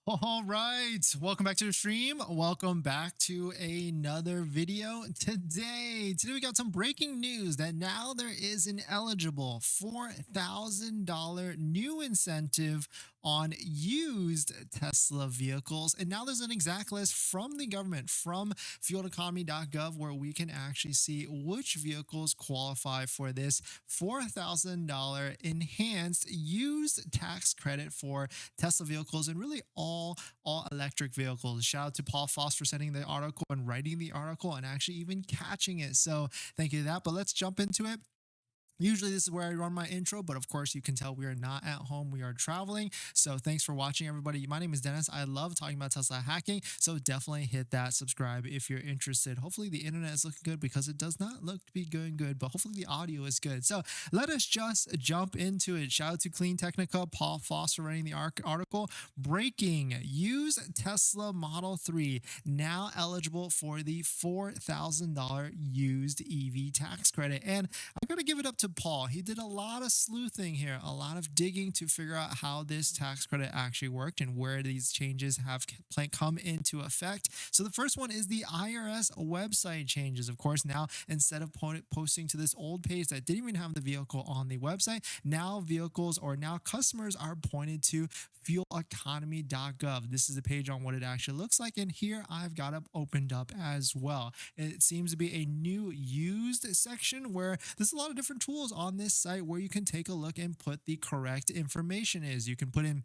All right, welcome back to the stream. Welcome back to another video. Today we got some breaking news that now there is an eligible $4,000 new incentive on used Tesla vehicles. And now there's an exact list from the government, from fueleconomy.gov, where we can actually see which vehicles qualify for this $4,000 enhanced used tax credit for Tesla vehicles and really all electric vehicles. Shout out to Paul Foss for sending the article and writing the article and actually even catching it. So thank you for that. But let's jump into it. Usually this is where I run my intro, but of course you can tell we are not at home. We are traveling. So thanks for watching, everybody. My name is Dennis. I love talking about Tesla hacking. So definitely hit that subscribe if you're interested. Hopefully the internet is looking good because it does not look to be going good, but hopefully the audio is good. So let us just jump into it. Shout out to Clean Technica, Paul Foss for writing the article. Breaking: use Tesla Model 3 now eligible for the $4,000 used EV tax credit. And I'm going to give it up to Paul. He did a lot of sleuthing here, a lot of digging to figure out how this tax credit actually worked and where these changes have come into effect. So the first one is the IRS website changes. Of course, now instead of posting to this old page that didn't even have the vehicle on the website, now customers are pointed to fueleconomy.gov. This is the page on what it actually looks like, and here I've got it opened up as well. It seems to be a new used section where there's a lot of different tools on this site where you can take a look and put the correct information. You can put in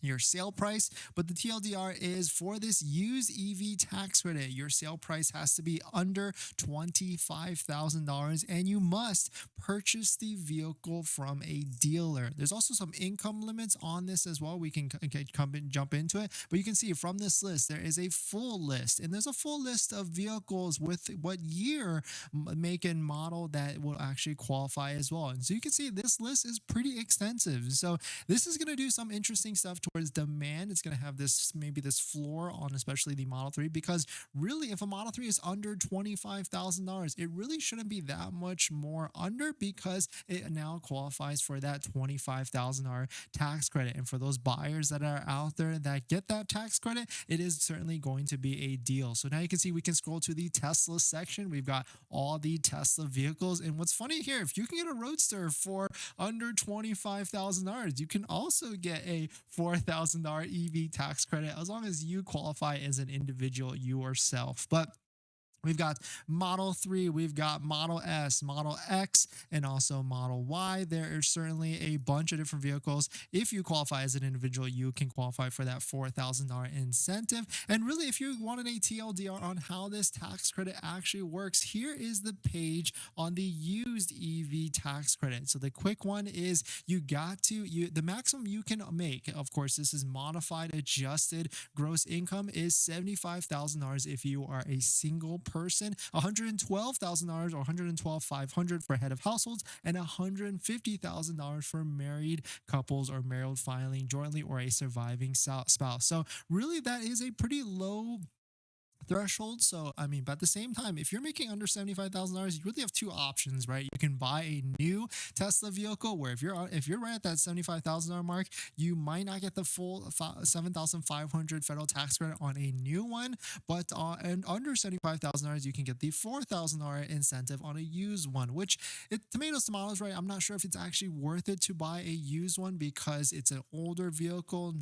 your sale price, but the TLDR is for this used EV tax credit, your sale price has to be under $25,000 and you must purchase the vehicle from a dealer. There's also some income limits on this as well. We can jump into it, but you can see from this list, there is a full list, and there's a full list of vehicles with what year, make, and model that will actually qualify as well. And so you can see this list is pretty extensive. So this is going to do some interesting stuff towards demand. It's going to have maybe this floor on especially the Model 3, because really if a Model 3 is under $25,000, it really shouldn't be that much more under, because it now qualifies for that $25,000 tax credit. And for those buyers that are out there that get that tax credit, it is certainly going to be a deal. So now you can see we can scroll to the Tesla section. We've got all the Tesla vehicles. And what's funny here, if you can get a Roadster for under $25,000, you can also get a $4,000 EV tax credit as long as you qualify as an individual yourself. But we've got Model 3, we've got Model S, Model X, and also Model Y. There is certainly a bunch of different vehicles. If you qualify as an individual, you can qualify for that $4,000 incentive. And really, if you wanted a TLDR on how this tax credit actually works, here is the page on the used EV tax credit. So the quick one is the maximum you can make, of course, this is modified adjusted gross income, is $75,000 if you are a single person, $112,000 or $112,500 for head of households, and $150,000 for married couples or married filing jointly or a surviving spouse. So really that is a pretty low threshold. So but at the same time, if you're making under $75,000, you really have two options, right? You can buy a new Tesla vehicle, where if you're right at that $75,000 mark, you might not get the full $7,500 federal tax credit on a new one, but and under $75,000, you can get the $4,000 incentive on a used one, which tomatoes, right? I'm not sure if it's actually worth it to buy a used one because it's an older vehicle,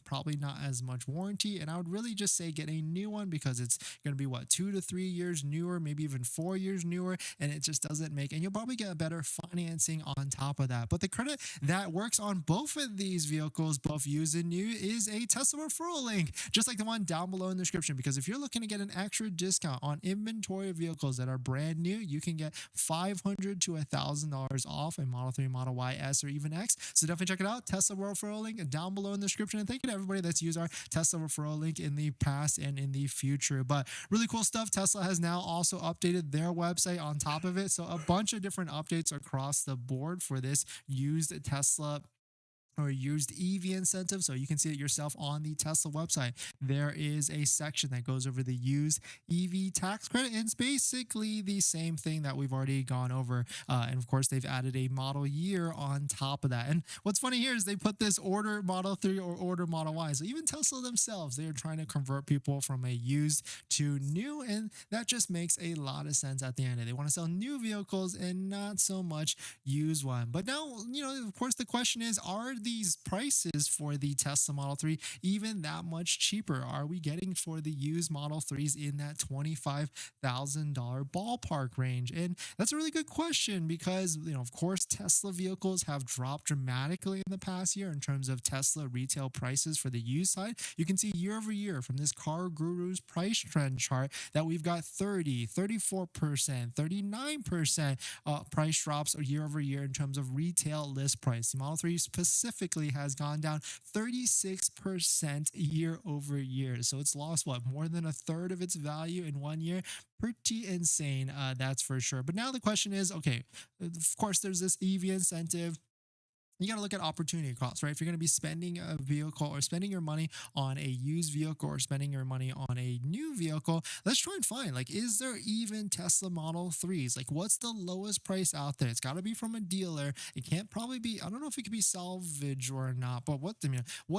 probably not as much warranty. And I would really just say get a new one, because it's going to be 2 to 3 years newer, maybe even 4 years newer, and it just doesn't and you'll probably get a better financing on top of that. But the credit that works on both of these vehicles, both used and new, is a Tesla referral link, just like the one down below in the description. Because if you're looking to get an extra discount on inventory of vehicles that are brand new, you can get $500 to $1,000 off a Model 3, Model Y, S, or even X. So definitely check it out. Tesla referral link down below in the description. And thank you to everybody that's used our Tesla referral link in the past and in the future. But really cool stuff. Tesla has now also updated their website on top of it. So a bunch of different updates across the board for this used Tesla or used EV incentive. So you can see it yourself on the Tesla website. There is a section that goes over the used EV tax credit. And it's basically the same thing that we've already gone over. And of course, they've added a model year on top of that. And what's funny here is they put this order Model 3 or order Model Y. So even Tesla themselves, they are trying to convert people from a used to new. And that just makes a lot of sense at the end of it. They want to sell new vehicles and not so much use one. But now, of course, the question is, are these prices for the Tesla Model 3 even that much cheaper? Are we getting for the used Model 3s in that $25,000 ballpark range? And that's a really good question because, of course, Tesla vehicles have dropped dramatically in the past year in terms of Tesla retail prices for the used side. You can see year over year from this Car Guru's price trend chart that we've got 30, 34%, 39% price drops year over year in terms of retail list price. The Model 3 specifically has gone down 36% year over year. So it's lost more than a third of its value in 1 year. Pretty insane, that's for sure. But now the question is, okay, of course, there's this EV incentive. You got to look at opportunity costs, right? If you're going to be spending a vehicle or spending your money on a used vehicle or spending your money on a new vehicle, let's try and find, is there even Tesla Model 3s? What's the lowest price out there? It's got to be from a dealer. It can't probably be, I don't know if it could be salvage or not, but what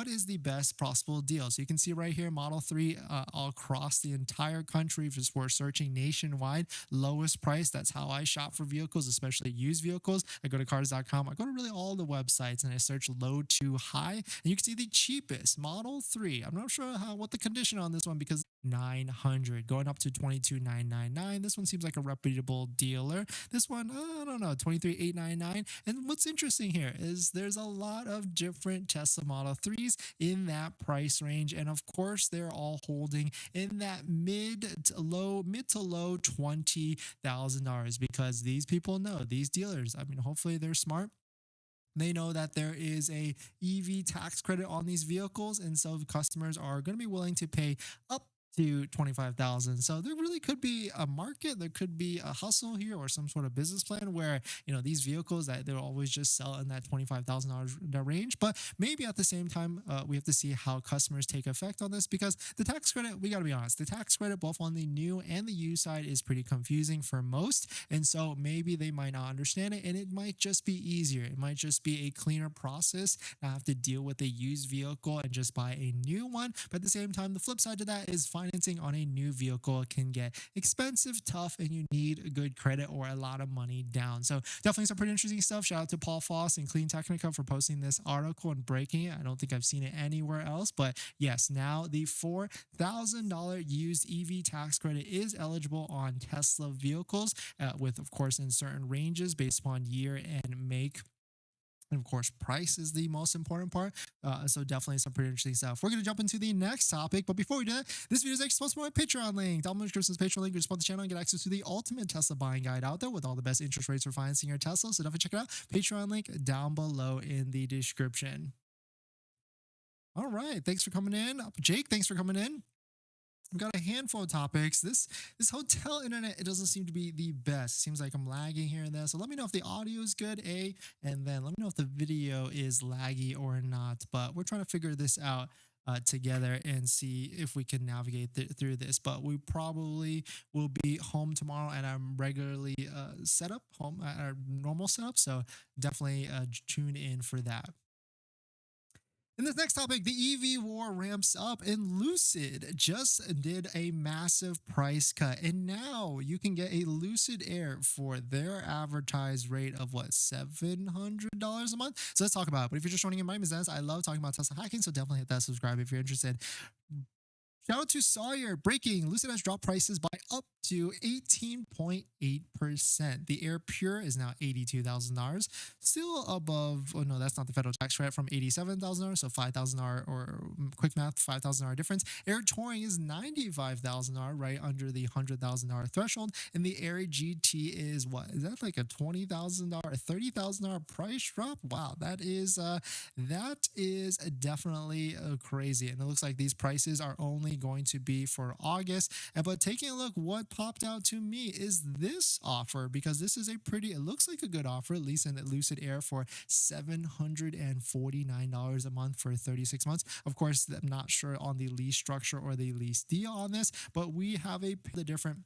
is the best possible deal? So you can see right here, Model 3 all across the entire country, if we're searching nationwide, lowest price. That's how I shop for vehicles, especially used vehicles. I go to cars.com. I go to really all the websites and I search low to high, and you can see the cheapest Model 3. I'm not sure what the condition on this one, because 900 going up to 22,999. This one seems like a reputable dealer. This one, I don't know, 23,899. And what's interesting here is there's a lot of different Tesla Model 3s in that price range, and of course they're all holding in that mid to low $20,000, because these people know, these dealers, hopefully they're smart. They know that there is a EV tax credit on these vehicles, and so customers are going to be willing to pay up to 25,000. So there really could be a market, there could be a hustle here, or some sort of business plan where, these vehicles that they'll always just sell in that $25,000 range. But maybe at the same time, we have to see how customers take effect on this, because the tax credit, we got to be honest, the tax credit both on the new and the used side is pretty confusing for most. And so maybe they might not understand it, and it might just be easier. It might just be a cleaner process, not have to deal with a used vehicle and just buy a new one. But at the same time, the flip side to that is financing on a new vehicle can get expensive, tough, and you need good credit or a lot of money down. So definitely some pretty interesting stuff. Shout out to Paul Foss and Clean Technica for posting this article and breaking it. I don't think I've seen it anywhere else, but yes, now the $4,000 used EV tax credit is eligible on Tesla vehicles, with, of course, in certain ranges based upon year and make. And of course, price is the most important part. So definitely some pretty interesting stuff. We're going to jump into the next topic. But before we do that, this video is actually sponsored by my Patreon link. Down below in the description is Patreon link. You support the channel and get access to the ultimate Tesla buying guide out there with all the best interest rates for financing your Tesla. So definitely check it out. Patreon link down below in the description. All right. Thanks for coming in. Jake, thanks for coming in. We've got a handful of topics. This hotel internet, it doesn't seem to be the best. It seems like I'm lagging here and there. So let me know if the audio is good, and then let me know if the video is laggy or not. But we're trying to figure this out together and see if we can navigate through this. But we probably will be home tomorrow at our regularly setup, home at our normal setup. So definitely tune in for that. In this next topic, the EV war ramps up, and Lucid just did a massive price cut. And now you can get a Lucid Air for their advertised rate of $700 a month. So let's talk about it. But if you're just joining in, my name is Dennis. I love talking about Tesla hacking, so definitely hit that subscribe if you're interested. Shout out to Sawyer. Breaking. Lucid has dropped prices by up to 18.8%. The Air Pure is now $82,000. Still above, oh no, that's not the federal tax credit, from $87,000. So $5,000, or quick math, $5,000 difference. Air Touring is $95,000, right under the $100,000 threshold. And the Air GT is what? Is that like a $20,000, $30,000 price drop? Wow, that is definitely crazy. And it looks like these prices are only only going to be for August. But taking a look, what popped out to me is this offer, because this is a pretty, it looks like a good offer, at least in the Lucid Air, for $749 a month for 36 months. Of course, I'm not sure on the lease structure or the lease deal on this, but we have the different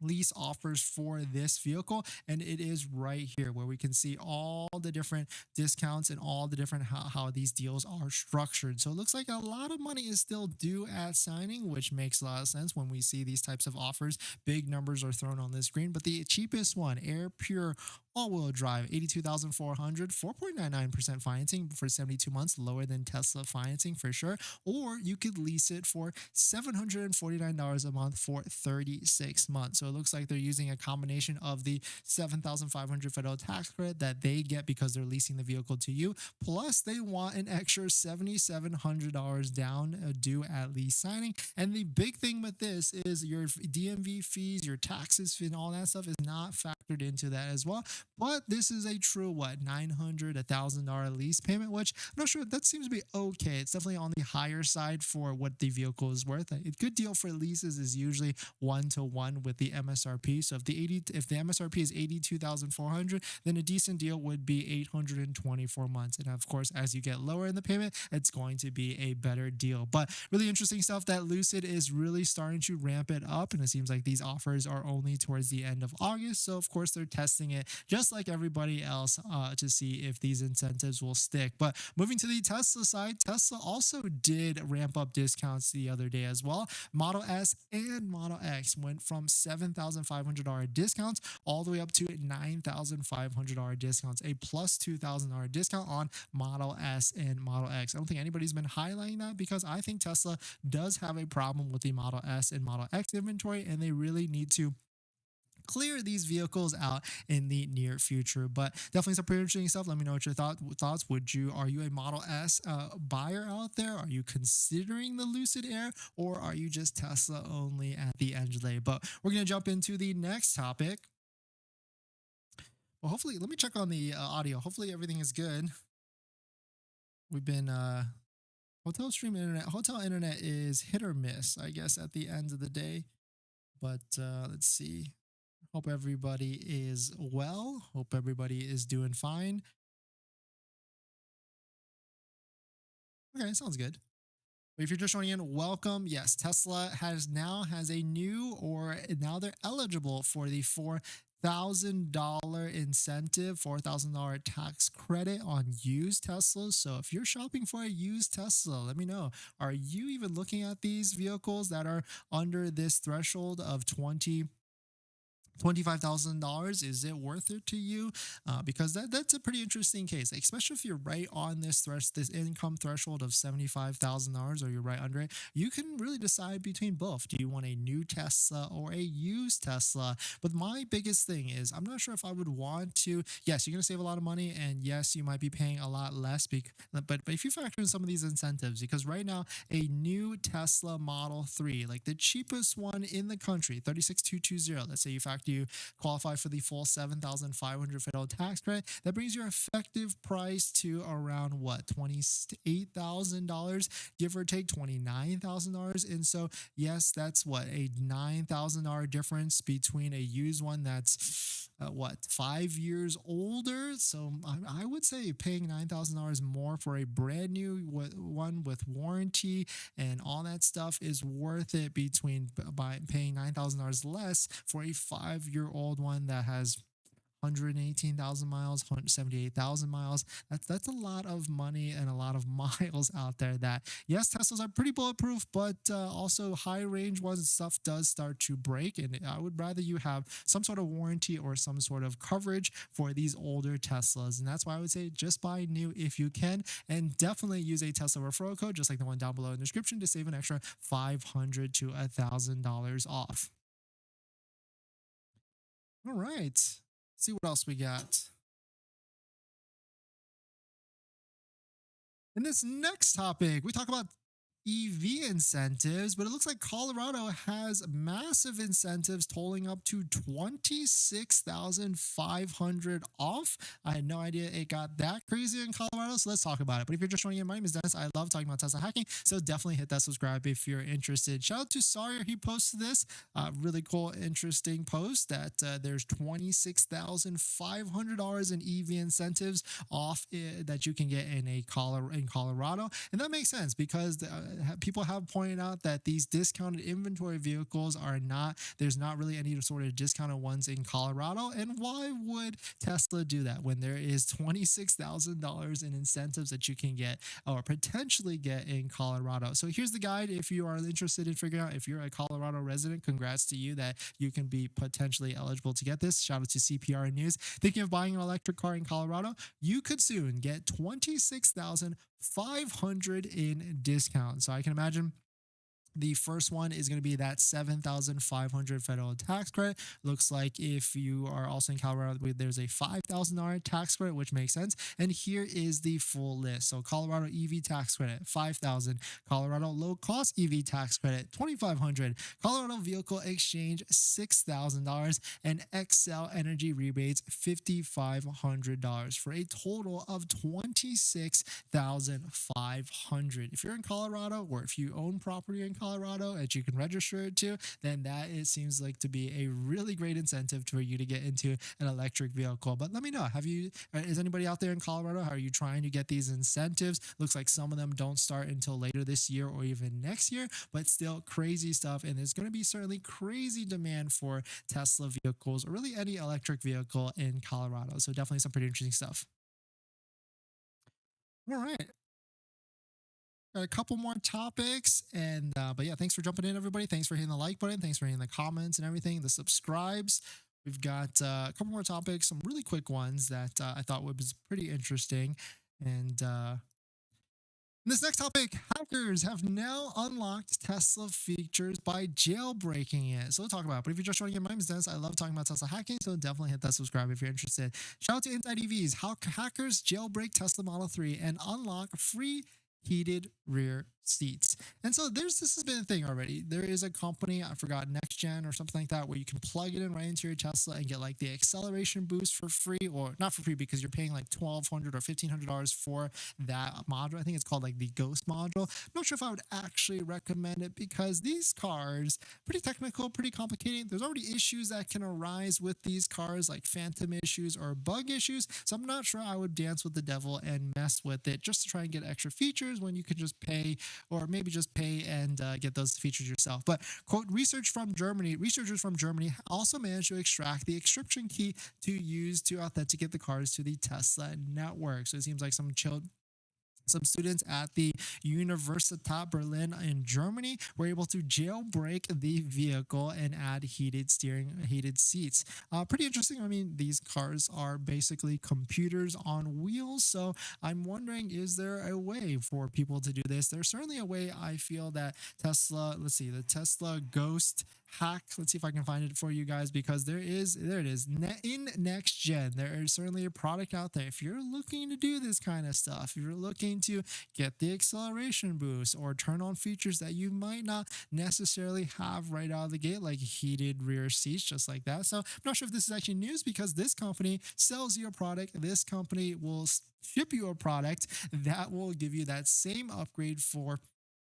lease offers for this vehicle, and it is right here where we can see all the different discounts and all the different how these deals are structured. So it looks like a lot of money is still due at signing, which makes a lot of sense when we see these types of offers. Big numbers are thrown on the screen, but the cheapest one, Air Pure all-wheel drive, 82,400, 4.99% financing for 72 months, lower than Tesla financing for sure. Or you could lease it for $749 a month for 36 months. So it looks like they're using a combination of the $7,500 federal tax credit that they get because they're leasing the vehicle to you, plus they want an extra $7,700 down due at lease signing. And the big thing with this is your DMV fees, your taxes, and all that stuff is not factored into that as well. But this is a true, what, $900, $1,000 lease payment, which I'm not sure, that seems to be okay. It's definitely on the higher side for what the vehicle is worth. A good deal for leases is usually 1-to-1 with the MSRP. So if the MSRP is 82,400, then a decent deal would be 824 months. And of course, as you get lower in the payment, it's going to be a better deal. But really interesting stuff that Lucid is really starting to ramp it up, and it seems like these offers are only towards the end of August. So of course, they're testing it just like everybody else to see if these incentives will stick. But moving to the Tesla side, Tesla also did ramp up discounts the other day as well. Model S and Model X went from $7,500 discounts all the way up to $9,500 discounts, a plus $2,000 discount on Model S and Model X. I don't think anybody's been highlighting that because I think Tesla does have a problem with the Model S and Model X inventory, and they really need to clear these vehicles out in the near future. But definitely some pretty interesting stuff. Let me know what your thoughts. Are you a Model S buyer out there? Are you considering the Lucid Air, or are you just Tesla only at the end of the day? But we're going to jump into the next topic. Well, hopefully, let me check on the audio. Hopefully everything is good. We've been hotel internet is hit or miss, I guess, at the end of the day. But let's see. Hope everybody is well. Hope everybody is doing fine. Okay, sounds good. But if you're just joining in, welcome. Yes, Tesla has a new, or now they're eligible for the $4,000 incentive, $4,000 tax credit on used Teslas. So if you're shopping for a used Tesla, let me know. Are you even looking at these vehicles that are under this threshold of $25,000? Is it worth it to you? Because that's a pretty interesting case, especially if you're right on this income threshold of $75,000, or you're right under it. You can really decide between both. Do you want a new Tesla or a used Tesla? But my biggest thing is, I'm not sure if I would want to. Yes, you're going to save a lot of money, and yes, you might be paying a lot less. But if you factor in some of these incentives, because right now a new Tesla Model 3, like the cheapest one in the country, 36,220, let's say you qualify for the full $7,500 federal tax credit, that brings your effective price to around what, $28,000, give or take $29,000. And so yes, that's what, a $9,000 difference between a used one that's 5 years older. So I would say paying $9,000 more for a brand new one with warranty and all that stuff is worth it, by paying $9,000 less for a 5-year-old one that has 118,000 miles, 178,000 miles. That's a lot of money and a lot of miles out there that, yes, Teslas are pretty bulletproof, but also high range ones, stuff does start to break. And I would rather you have some sort of warranty or some sort of coverage for these older Teslas. And that's why I would say just buy new if you can, and definitely use a Tesla referral code, just like the one down below in the description, to save an extra $500 to $1,000 off. All right. See what else we got. In this next topic, we talk about EV incentives, but it looks like Colorado has massive incentives totaling up to 26,500 off. I had no idea it got that crazy in Colorado, so let's talk about it. But if you're just joining in, my name is Dennis. I love talking about Tesla hacking, so definitely hit that subscribe if you're interested. Shout out to Sawyer, he posted this really cool, interesting post that there's $26,500 in EV incentives off that you can get in Colorado, and that makes sense because people have pointed out that these discounted inventory vehicles are not, there's not really any sort of discounted ones in Colorado. And why would Tesla do that when there is $26,000 in incentives that you can get or potentially get in Colorado? So here's the guide. If you are interested in figuring out if you're a Colorado resident, congrats to you that you can be potentially eligible to get this. Shout out to CPR News. Thinking of buying an electric car in Colorado, you could soon get 26,500 in discount. So I can imagine the first one is going to be that 7,500 federal tax credit. Looks like if you are also in Colorado, there's a $5,000 tax credit, which makes sense. And here is the full list. So Colorado EV tax credit, 5,000. Colorado low cost EV tax credit, 2,500. Colorado vehicle exchange, $6,000. And Excel energy rebates, $5,500 for a total of 26,500. If you're in Colorado or if you own property in Colorado that you can register it to, then that it seems like to be a really great incentive for you to get into an electric vehicle. But let me know, is anybody out there in Colorado? Are you trying to get these incentives? Looks like some of them don't start until later this year or even next year, but still crazy stuff. And there's going to be certainly crazy demand for Tesla vehicles or really any electric vehicle in Colorado. So definitely some pretty interesting stuff. All right. Got a couple more topics, and but yeah, thanks for jumping in, everybody. Thanks for hitting the like button. Thanks for hitting the comments and everything, the subscribes. We've got a couple more topics, some really quick ones that I thought was pretty interesting. And this next topic, hackers have now unlocked Tesla features by jailbreaking it. So we'll talk about it. But if you're just joining in, my name is Dennis. I love talking about Tesla hacking, so definitely hit that subscribe if you're interested. Shout out to Inside EVs, how hackers jailbreak Tesla Model 3 and unlock free heated rear seats. And so this has been a thing already. There is a company, I forgot, Next Gen or something like that, where you can plug it in right into your Tesla and get like the acceleration boost for free, or not for free because you're paying like $1,200 or $1,500 for that module. I think it's called like the Ghost module. I'm not sure if I would actually recommend it because these cars, pretty technical, pretty complicated. There's already issues that can arise with these cars, like phantom issues or bug issues. So I'm not sure I would dance with the devil and mess with it just to try and get extra features when you could just pay, or maybe just pay and get those features yourself. But quote, researchers from Germany also managed to extract the encryption key to use to authenticate the cars to the Tesla network. So it seems like some students at the Universität Berlin in Germany were able to jailbreak the vehicle and add heated seats. Pretty interesting. I mean, these cars are basically computers on wheels. So I'm wondering, is there a way for people to do this? There's certainly a way. I feel that Tesla, let's see, the Tesla Ghost hack. Let's see if I can find it for you guys, because there it is. In Next Gen, there is certainly a product out there. If you're looking to do this kind of stuff, if you're looking to get the acceleration boost or turn on features that you might not necessarily have right out of the gate, like heated rear seats, just like that. So I'm not sure if this is actually news, because this company sells you a product. This company will ship you a product that will give you that same upgrade for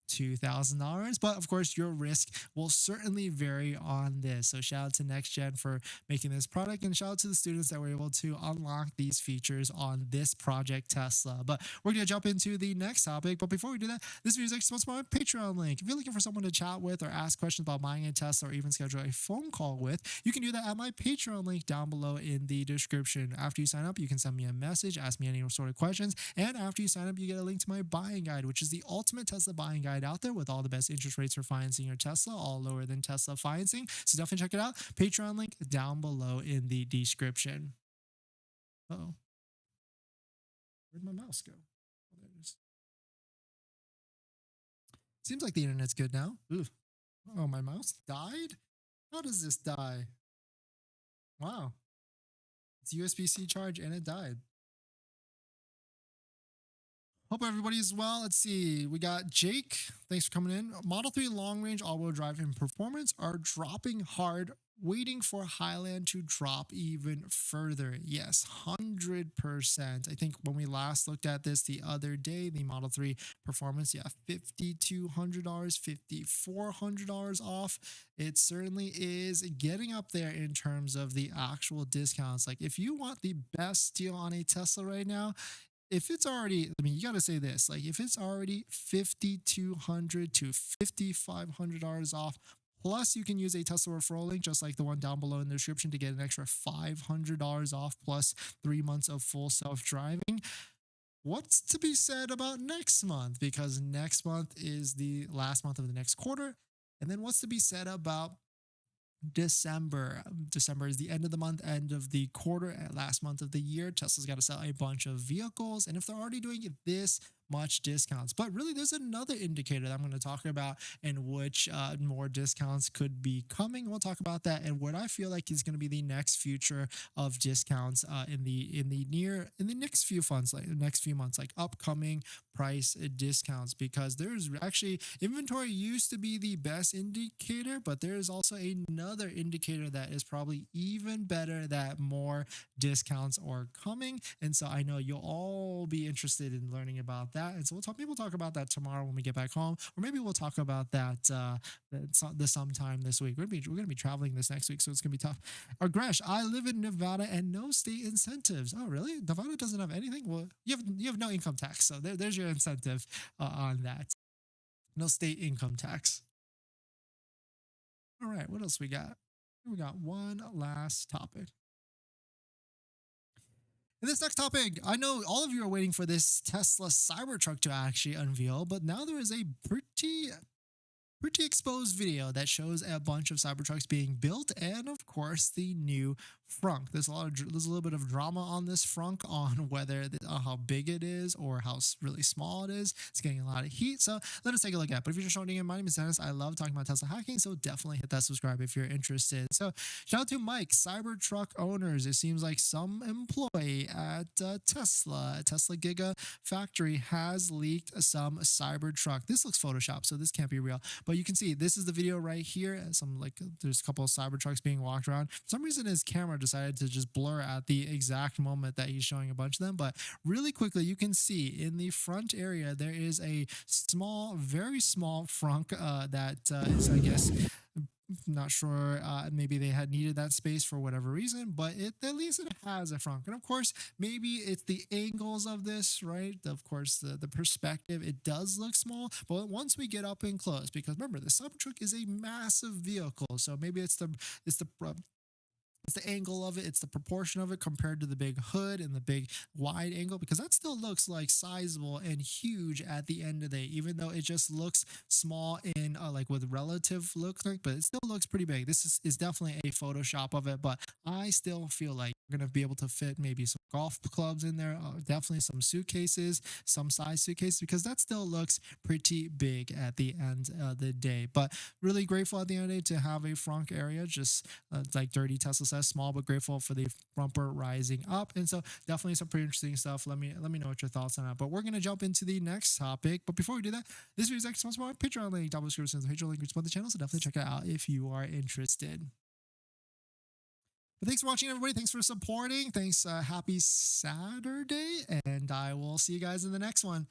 $2,000, but of course your risk will certainly vary on this. So shout out to Next Gen for making this product, and shout out to the students that were able to unlock these features on this project Tesla. But we're going to jump into the next topic. But before we do that, this video is actually sponsored by my Patreon link. If you're looking for someone to chat with or ask questions about buying a Tesla, or even schedule a phone call with, you can do that at my Patreon link down below in the description. After you sign up, you can send me a message, ask me any sort of questions, and after you sign up, you get a link to my buying guide, which is the ultimate Tesla buying guide out there with all the best interest rates for financing your Tesla, all lower than Tesla financing. So definitely check it out. Patreon link down below in the description. Uh-oh. Where'd my mouse go? Oh, there it is. Seems like the internet's good now. Ooh. Oh, my mouse died? How does this die? Wow. It's USB-C charge and it died. Hope everybody is well. Let's see. We got Jake. Thanks for coming in. Model 3 long range all wheel drive and performance are dropping hard, waiting for Highland to drop even further. Yes, 100%. I think when we last looked at this the other day, the Model 3 performance, yeah, $5,200, $5,400 off. It certainly is getting up there in terms of the actual discounts. Like, if you want the best deal on a Tesla right now, if it's already, I mean, you got to say this, like, if it's already $5,200 to $5,500 off, plus you can use a Tesla referral link, just like the one down below in the description, to get an extra $500 off plus 3 months of full self-driving. What's to be said about next month? Because next month is the last month of the next quarter. And then what's to be said about December? December is the end of the month, end of the quarter, last month of the year. Tesla's got to sell a bunch of vehicles. And if they're already doing this much discounts, but really there's another indicator that I'm going to talk about in which more discounts could be coming. We'll talk about that and what I feel like is going to be the next future of discounts in the next few months, like next few months, like upcoming price discounts, because there's actually inventory used to be the best indicator, but there is also another indicator that is probably even better, that more discounts are coming. And so I know you'll all be interested in learning about that. And so maybe we'll talk about that tomorrow when we get back home, or maybe we'll talk about that sometime this week. We're gonna be traveling this next week, so it's gonna be tough. Or Gresh, I live in Nevada and no state incentives. Oh, really? Nevada doesn't have anything? Well, you have no income tax, so there's your incentive on that. No state income tax. All right, what else we got? We got one last topic. In this next topic, I know all of you are waiting for this Tesla Cybertruck to actually unveil, but now there is a pretty exposed video that shows a bunch of Cybertrucks being built, and of course the new frunk. There's a little bit of drama on this frunk, on whether how big it is or how really small it is. It's getting a lot of heat, so let us take a look at it. But if you're just joining in, my name is Dennis. I love talking about Tesla hacking, so definitely hit that subscribe if you're interested. So shout out to Mike, Cybertruck owners. It seems like some employee at Tesla Giga factory has leaked some Cybertruck. This looks photoshopped, so this can't be real, but you can see this is the video right here. There's a couple of Cybertrucks being walked around. For some reason his camera decided to just blur at the exact moment that he's showing a bunch of them, but really quickly you can see in the front area there is a small, very small frunk that is, I guess, not sure, maybe they had needed that space for whatever reason, but at least it has a frunk. And of course, maybe it's the angles of this, right? Of course, the perspective, it does look small, but once we get up and close, because remember, the Cybertruck is a massive vehicle, so maybe it's the angle of it, it's the proportion of it compared to the big hood and the big wide angle, because that still looks like sizable and huge at the end of the day, even though it just looks small in like with relative look, like, but it still looks pretty big. This is definitely a Photoshop of it, but I still feel like you're gonna be able to fit maybe some golf clubs in there, definitely some suitcases, some size suitcases, because that still looks pretty big at the end of the day. But really grateful at the end of the day to have a frunk area, just like Dirty Tesla says, small but grateful for the bumper rising up. And so definitely some pretty interesting stuff. Let me know what your thoughts on that. But we're gonna jump into the next topic. But before we do that, this video is actually sponsored by my Patreon link. Double description, the Patreon link to support the channel. So definitely check it out if you are interested. But thanks for watching, everybody. Thanks for supporting. Thanks. Happy Saturday, and I will see you guys in the next one.